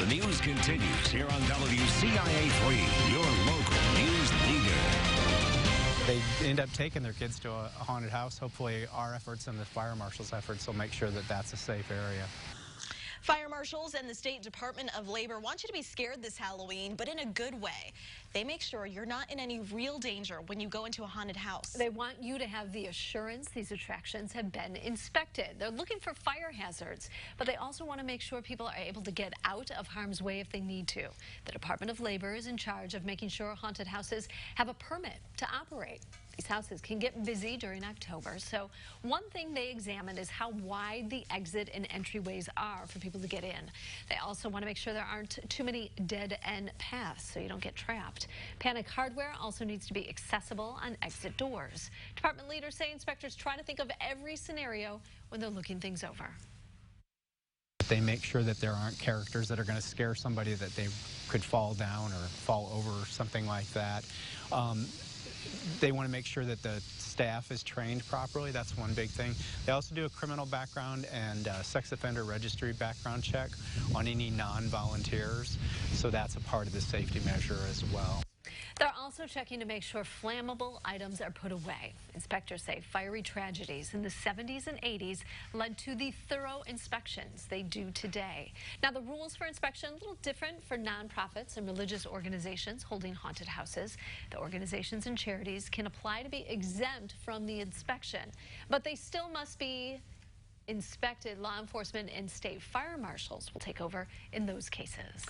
The news continues here on WCIA3, your local news leader. They end up taking their kids to a haunted house. Hopefully our efforts and the fire marshal's efforts will make sure that that's a safe area. Fire marshals and the State Department of Labor want you to be scared this Halloween, but in a good way. They make sure you're not in any real danger when you go into a haunted house. They want you to have the assurance these attractions have been inspected. They're looking for fire hazards, but they also want to make sure people are able to get out of harm's way if they need to. The Department of Labor is in charge of making sure haunted houses have a permit to operate. These houses can get busy during October, so one thing they examine is how wide the exit and entryways are for people to get in. They also want to make sure there aren't too many dead-end paths so you don't get trapped. Panic hardware also needs to be accessible on exit doors. Department leaders say inspectors try to think of every scenario when they're looking things over. They make sure that there aren't characters that are going to scare somebody, that they could fall down or fall over or something like that. They want to make sure that the staff is trained properly. That's one big thing. They also do a criminal background and sex offender registry background check on any non-volunteers. So that's a part of the safety measure as well. They're also checking to make sure flammable items are put away. Inspectors say fiery tragedies in the 70s and 80s led to the thorough inspections they do today. Now, the rules for inspection are a little different for nonprofits and religious organizations holding haunted houses. The organizations and charities can apply to be exempt from the inspection, but they still must be inspected. Law enforcement and state fire marshals will take over in those cases.